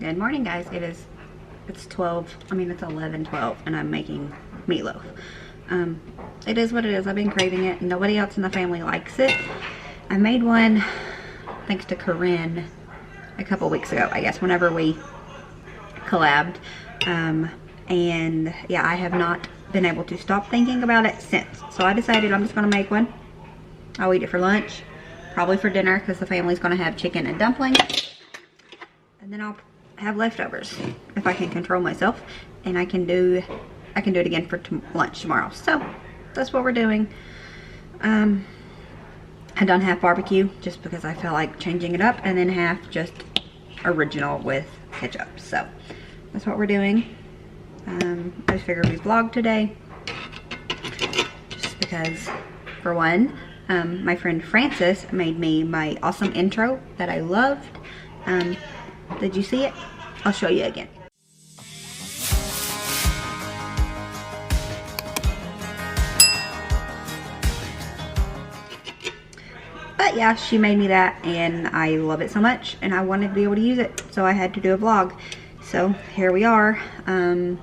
Good morning, guys. It's 12, I mean it's 11:12 and I'm making meatloaf. It is what it is. I've been craving it. Nobody else in the family likes it. I made one thanks to Corinne a couple weeks ago, I guess, whenever we collabed. And yeah, I have not been able to stop thinking about it since. So I decided I'm just gonna make one. I'll eat it for lunch, probably for dinner, because the family's gonna have chicken and dumplings. And then I'll have leftovers if I can control myself, and I can do it again for lunch tomorrow. So that's what we're doing. I done half barbecue just because I felt like changing it up, and then half just original with ketchup. So that's what we're doing. I just figured we'd vlog today just because, for one, my friend Frances made me my awesome intro that I loved. Did you see it? I'll show you again. But yeah, she made me that and I love it so much and I wanted to be able to use it, so I had to do a vlog. So here we are. And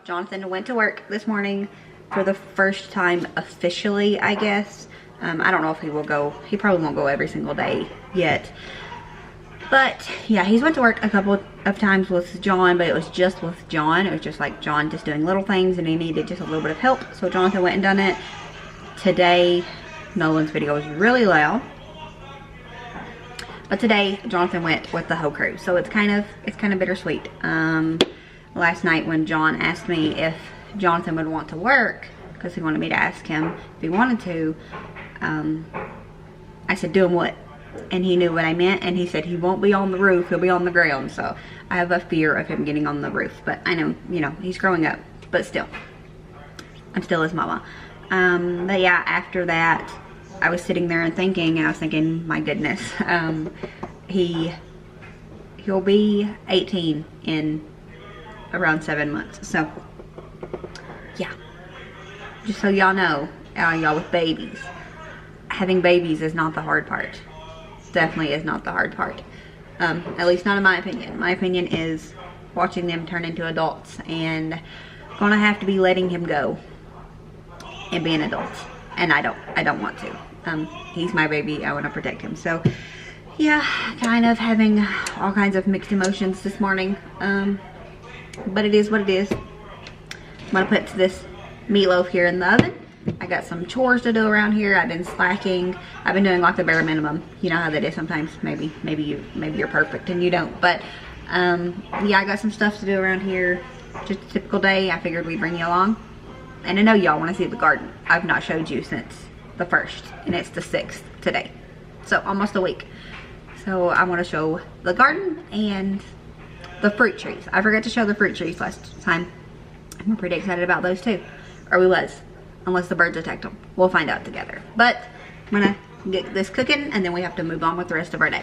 Jonathan went to work this morning for the first time officially, I guess. I don't know if he will go. He probably won't go every single day yet. But yeah, he's went to work a couple of times with John, but it was just with John. It was just like John just doing little things and he needed just a little bit of help. So Jonathan went and done it. Today, Nolan's video was really loud. But today, Jonathan went with the whole crew. So it's kind of bittersweet. Last night when John asked me if Jonathan would want to work, because he wanted me to ask him if he wanted to, I said, do him what? And he knew what I meant, and he said he won't be on the roof, he'll be on the ground. So I have a fear of him getting on the roof, but I know, you know, he's growing up, but still, I'm still his mama. But yeah, after that, I was sitting there and thinking, and I was thinking, my goodness, he'll be 18 in around 7 months. So yeah, just so y'all know, y'all with babies, having babies is not the hard part. Definitely is not the hard part. At least not in my opinion. My opinion is watching them turn into adults and gonna have to be letting him go and be an adult. And I don't want to. He's my baby. I want to protect him. So yeah, kind of having all kinds of mixed emotions this morning. But it is what it is. I'm gonna put this meatloaf here in the oven. I got some chores to do around here. I've been slacking. I've been doing like the bare minimum. You know how that is sometimes. Maybe you're perfect and you don't. But yeah, I got some stuff to do around here. Just a typical day. I figured we'd bring you along. And I know y'all want to see the garden. I've not showed you since the 1st, and it's the 6th today. So almost a week. So I want to show the garden and the fruit trees. I forgot to show the fruit trees last time. I'm pretty excited about those too. Or we was. Unless the birds attacked them. We'll find out together. But I'm gonna get this cooking and then we have to move on with the rest of our day.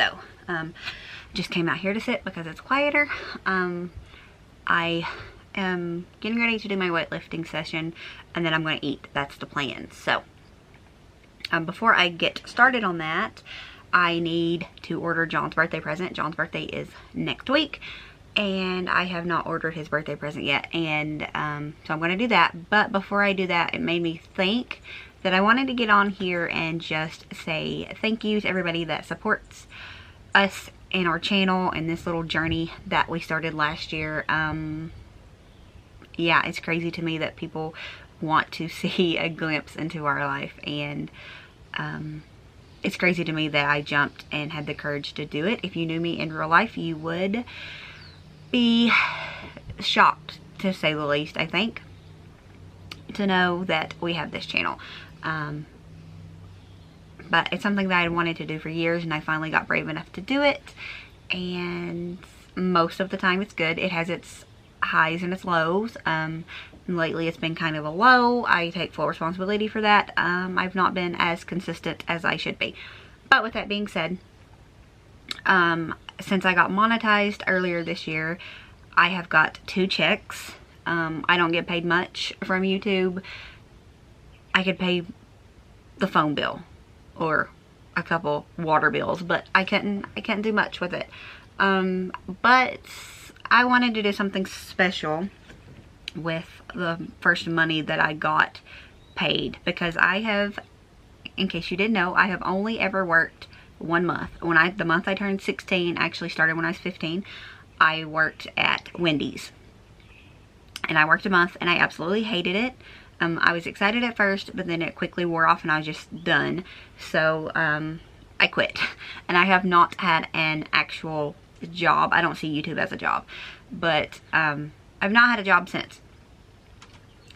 So, just came out here to sit because it's quieter. I am getting ready to do my weightlifting session, and then I'm going to eat. That's the plan. So, before I get started on that, I need to order John's birthday present. John's birthday is next week, and I have not ordered his birthday present yet, and so I'm going to do that. But before I do that, it made me think that I wanted to get on here and just say thank you to everybody that supports us and our channel and this little journey that we started last year. Yeah, it's crazy to me that people want to see a glimpse into our life, and it's crazy to me that I jumped and had the courage to do it. If you knew me in real life, you would be shocked, to say the least, I think, to know that we have this channel. But it's something that I wanted to do for years, and I finally got brave enough to do it. And most of the time it's good. It has its highs and its lows. Lately it's been kind of a low. I take full responsibility for that. I've not been as consistent as I should be. But with that being said, since I got monetized earlier this year, I have got 2 checks. I don't get paid much from YouTube. I could pay the phone bill or a couple water bills, but I can't do much with it. But I wanted to do something special with the first money that I got paid, because I have, in case you didn't know, I have only ever worked 1 month. The month I turned 16, I actually started when I was 15, I worked at Wendy's. And I worked a month and I absolutely hated it. I was excited at first, but then it quickly wore off and I was just done. So I quit. And I have not had an actual job. I don't see YouTube as a job, but I've not had a job since.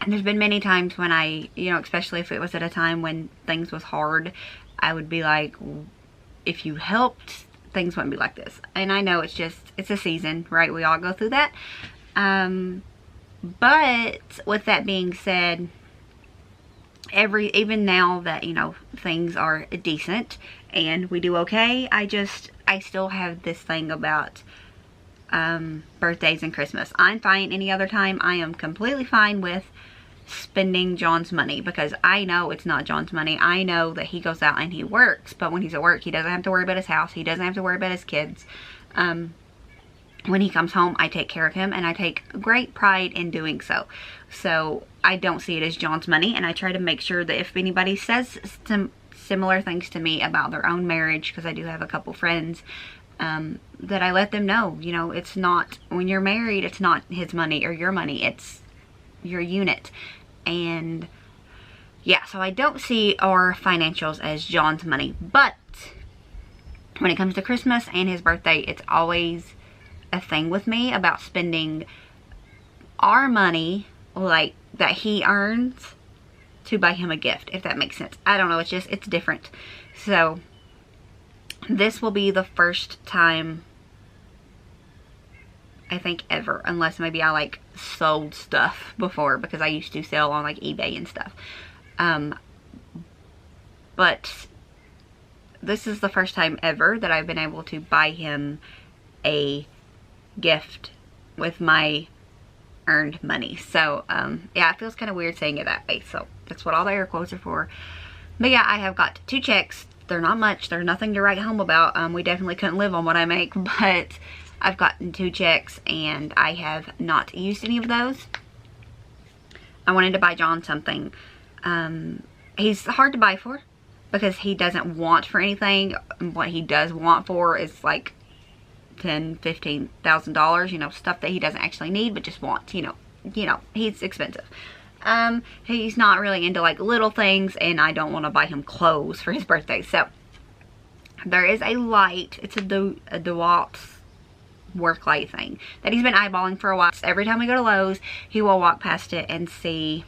And there's been many times when I, you know, especially if it was at a time when things was hard, I would be like, if you helped, things wouldn't be like this. And I know it's a season, right? We all go through that. But with that being said, even now that, you know, things are decent and we do okay, I still have this thing about birthdays and Christmas. I'm fine any other time. I am completely fine with spending John's money, because I know it's not John's money. I know that he goes out and he works, but when he's at work, he doesn't have to worry about his house. He doesn't have to worry about his kids. When he comes home, I take care of him, and I take great pride in doing so. So I don't see it as John's money, and I try to make sure that if anybody says some similar things to me about their own marriage, because I do have a couple friends, that I let them know, you know, it's not, when you're married, it's not his money or your money, it's your unit. And yeah, so I don't see our financials as John's money. But when it comes to Christmas and his birthday, it's always a thing with me about spending our money, like, that he earns, to buy him a gift, if that makes sense. I don't know, it's different. So this will be the first time, I think, ever, unless maybe I like sold stuff before, because I used to sell on like eBay and stuff. But this is the first time ever that I've been able to buy him a gift with my earned money. So yeah, it feels kind of weird saying it that way. So that's what all the air quotes are for. But yeah, I have got 2 checks. They're not much. They're nothing to write home about. We definitely couldn't live on what I make, but I've gotten 2 checks and I have not used any of those. I wanted to buy John something. He's hard to buy for because he doesn't want for anything. What he does want for is like $10,000-$15,000, you know, stuff that he doesn't actually need but just wants, you know, he's expensive. He's not really into like little things, and I don't want to buy him clothes for his birthday. So there is a light, it's a DeWalt work light thing that he's been eyeballing for a while. Every time we go to Lowe's, he will walk past it and see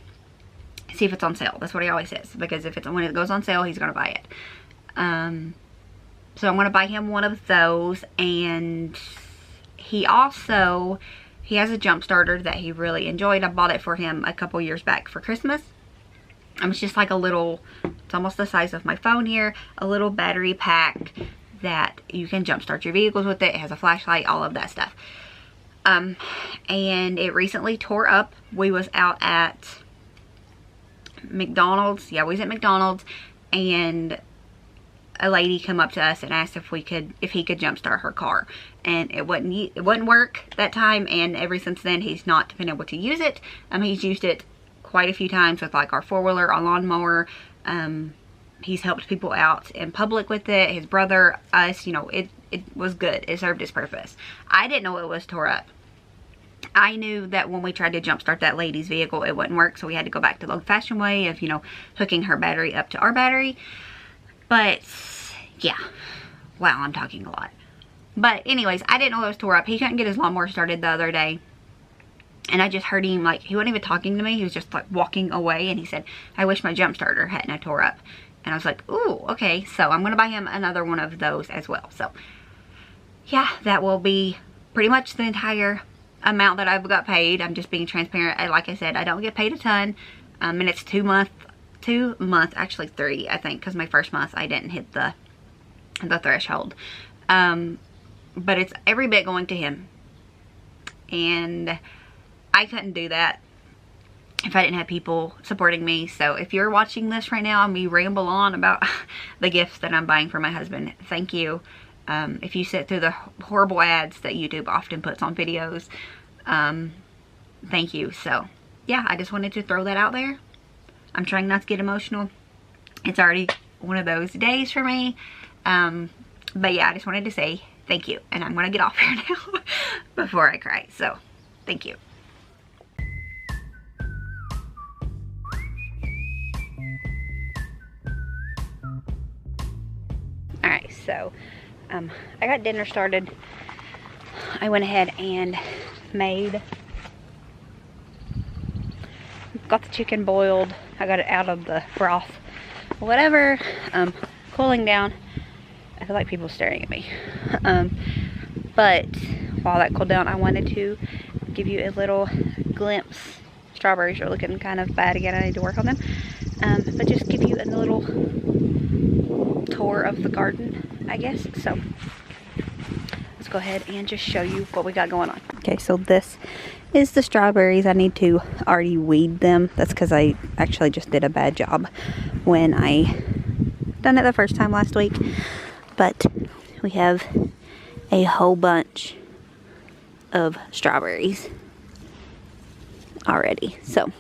if it's on sale. That's what he always says, because when it goes on sale, he's gonna buy it. So I'm gonna buy him one of those. And he has a jump starter that he really enjoyed. I bought it for him a couple years back for Christmas. It's just like a little, it's almost the size of my phone here, a little battery pack that you can jumpstart your vehicles with it. It has a flashlight, all of that stuff. And it recently tore up. We was out at McDonald's. Yeah, we was at McDonald's, and a lady come up to us and asked if he could jumpstart her car, and it wouldn't work that time, and ever since then he's not been able to use it. He's used it quite a few times with like our 4-wheeler, our lawnmower. He's helped people out in public with it, his brother, us, you know, it was good. It served its purpose. I didn't know it was tore up. I knew that when we tried to jumpstart that lady's vehicle, it wouldn't work, so we had to go back to the old-fashioned way of, you know, hooking her battery up to our battery. But, yeah. Wow, I'm talking a lot. But, anyways, I didn't know it was tore up. He couldn't get his lawnmower started the other day. And I just heard him, like, he wasn't even talking to me. He was just, like, walking away. And he said, I wish my jump starter hadn't tore up. And I was like, ooh, okay. So, I'm going to buy him another one of those as well. So, yeah, that will be pretty much the entire amount that I've got paid. I'm just being transparent. Like I said, I don't get paid a ton. And it's 2 months, actually 3, I think. Because my first month, I didn't hit the threshold. But it's every bit going to him. And I couldn't do that if I didn't have people supporting me. So if you're watching this right now and me ramble on about the gifts that I'm buying for my husband, thank you. If you sit through the horrible ads that YouTube often puts on videos, thank you. So yeah, I just wanted to throw that out there. I'm trying not to get emotional. It's already one of those days for me. But yeah, I just wanted to say thank you. And I'm going to get off here now before I cry. So thank you. Alright, so I got dinner started. I went ahead and got the chicken boiled. I got it out of the broth, whatever, cooling down. I feel like people staring at me. But while that cooled down, I wanted to give you a little glimpse. Strawberries are looking kind of bad again. I need to work on them. But just give you a little tour of the garden, I guess. So let's go ahead and just show you what we got going on. Okay, so this is the strawberries. I need to already weed them. That's because I actually just did a bad job when I done it the first time last week. But we have a whole bunch of strawberries already, so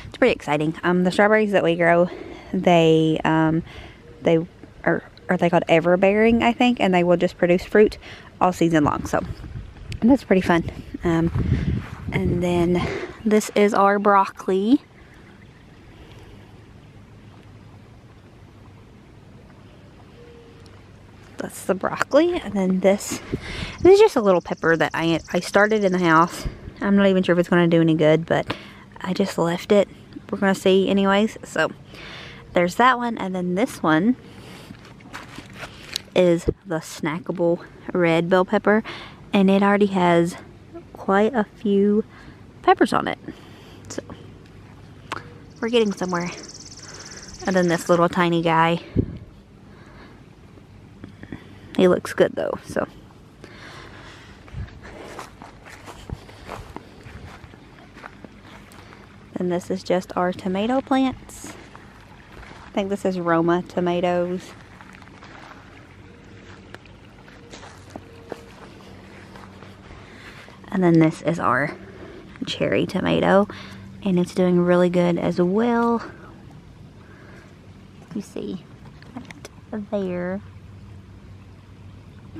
it's pretty exciting. The strawberries that we grow, they are they called everbearing, I think, and they will just produce fruit all season long. So that's pretty fun. And then this is our broccoli. That's the broccoli. And then this is just a little pepper that I started in the house. I'm not even sure if it's going to do any good, but I just left it. We're going to see anyways. So there's that one. And then this one is the snackable red bell pepper. And it already has quite a few peppers on it. So we're getting somewhere. And then this little tiny guy. He looks good though, so. And this is just our tomato plants. I think this is Roma tomatoes. And then this is our cherry tomato. And it's doing really good as well. You see right there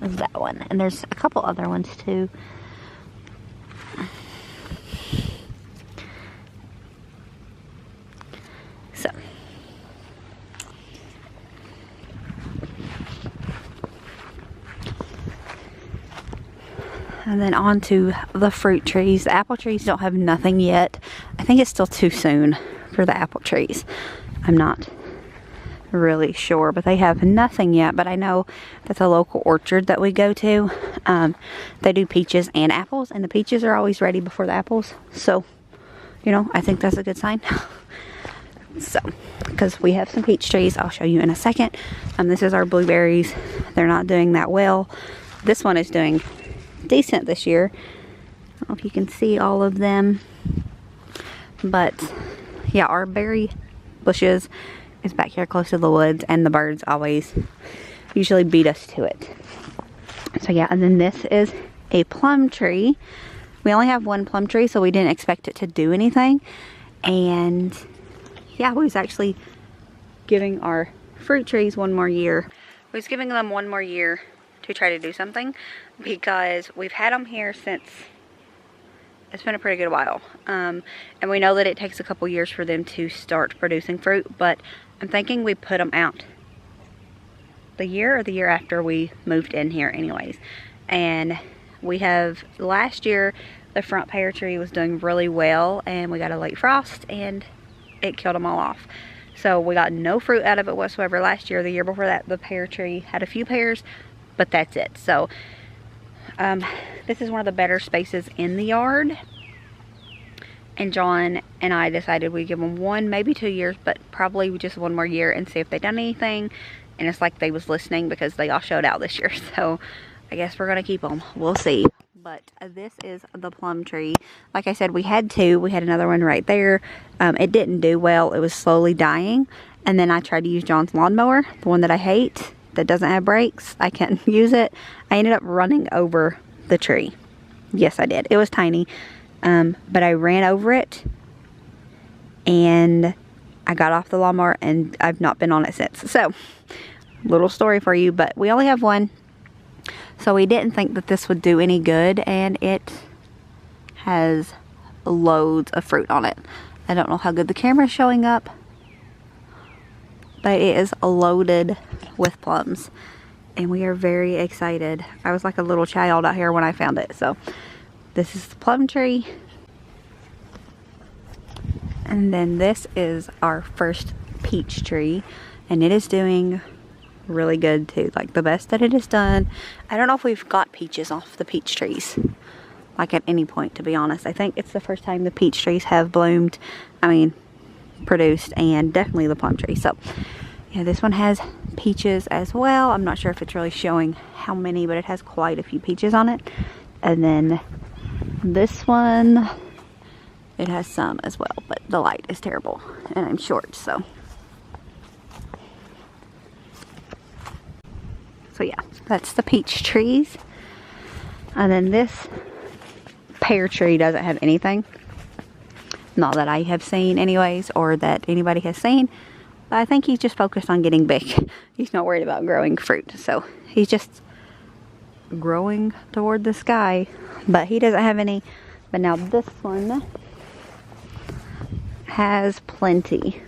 is that one. And there's a couple other ones too. So. And then on to the fruit trees. The apple trees don't have nothing yet. I think it's still too soon for the apple trees. I'm not really sure, but they have nothing yet. But I know that the local orchard that we go to, they do peaches and apples, and the peaches are always ready before the apples. So, you know, I think that's a good sign. So, because we have some peach trees, I'll show you in a second. This is our blueberries. They're not doing that well. This one is doing decent this year. I don't know if you can see all of them. But, yeah, our berry bushes is back here close to the woods, and the birds always usually beat us to it. So, yeah, and then this is a plum tree. We only have one plum tree, so we didn't expect it to do anything. And yeah, we was actually giving our fruit trees one more year. We was giving them one more year to try to do something, because we've had them here since, it's been a pretty good while. And we know that it takes a couple years for them to start producing fruit, but I'm thinking we put them out the year or the year after we moved in here anyways. And we have, last year, the front pear tree was doing really well, and we got a late frost and it killed them all off. So we got no fruit out of it whatsoever last year. The year before that, the pear tree had a few pears, but that's it. So this is one of the better spaces in the yard, and John and I decided we'd give them 1, maybe 2 years, but probably just one more year and see if they done anything. And it's like they was listening, because they all showed out this year. So I guess we're gonna keep them. We'll see. But this is the plum tree. Like I said, we had 2. We had another one right there. It didn't do well. It was slowly dying. And then I tried to use John's lawnmower, the one that I hate, that doesn't have brakes. I can't use it. I ended up running over the tree. Yes, I did. It was tiny. But I ran over it, and I got off the lawnmower, and I've not been on it since. So, little story for you, but we only have one. So we didn't think that this would do any good, and it has loads of fruit on it. I don't know how good the camera is showing up, but it is loaded with plums, and we are very excited. I was like a little child out here when I found it. So this is the plum tree, and then this is our first peach tree, and it is doing really good too, like the best that it has done. I don't know if we've got peaches off the peach trees, like at any point, to be honest. I think it's the first time the peach trees have bloomed, produced, and definitely the plum tree. So yeah, this one has peaches as well. I'm not sure if it's really showing how many, but it has quite a few peaches on it. And then this one, it has some as well, but the light is terrible and I'm short, so yeah, that's the peach trees. And then this pear tree doesn't have anything. Not that I have seen anyways, or that anybody has seen. But I think he's just focused on getting big. He's not worried about growing fruit. So he's just growing toward the sky. But he doesn't have any. But now this one has plenty.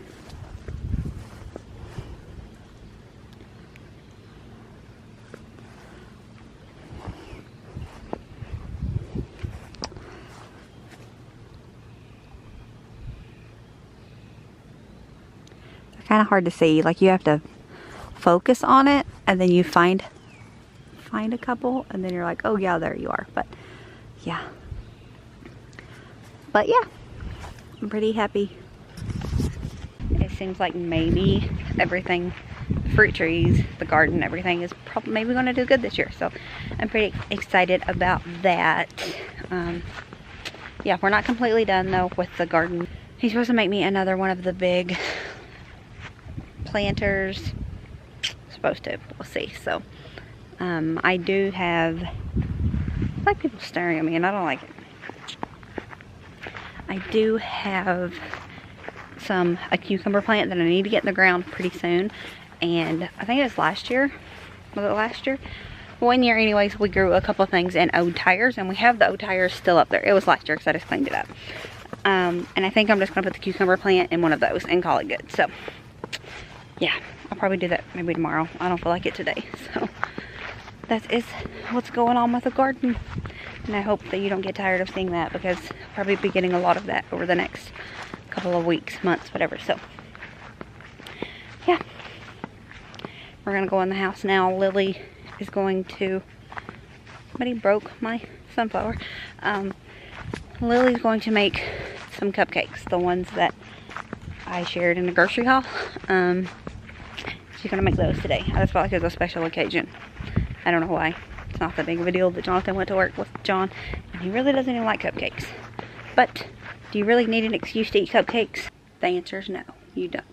Kind of hard to see, like you have to focus on it, and then you find a couple, and then you're like, oh yeah, there you are. But yeah, I'm pretty happy. It seems like maybe everything, fruit trees, the garden, everything is probably maybe going to do good this year. So I'm pretty excited about that. Yeah, we're not completely done though with the garden. He's supposed to make me another one of the big planters. Supposed to. We'll see. So I do have, I like people staring at me and I don't like it. I do have a cucumber plant that I need to get in the ground pretty soon, and I think it was last year. Was it last year? One year anyways, we grew a couple of things in old tires, and we have the old tires still up there. It was last year because I just cleaned it up. And I think I'm just going to put the cucumber plant in one of those and call it good. So yeah, I'll probably do that maybe tomorrow. I don't feel like it today. So that is what's going on with the garden. And I hope that you don't get tired of seeing that, because I'll probably be getting a lot of that over the next couple of weeks, months, whatever. So yeah, we're going to go in the house now. Lily is going to, somebody broke my sunflower. Lily's going to make some cupcakes, the ones that I shared in the grocery haul. She's gonna make those today. I just felt like it was a special occasion. I don't know why. It's not that big of a deal, but Jonathan went to work with John, and he really doesn't even like cupcakes. But, do you really need an excuse to eat cupcakes? The answer is no, you don't.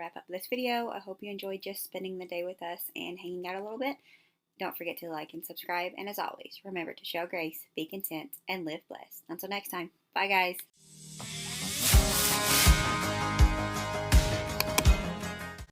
wrap up this video. I hope you enjoyed just spending the day with us and hanging out a little bit. Don't forget to like and subscribe. And as always, remember to show grace, be content, and live blessed. Until next time. Bye, guys.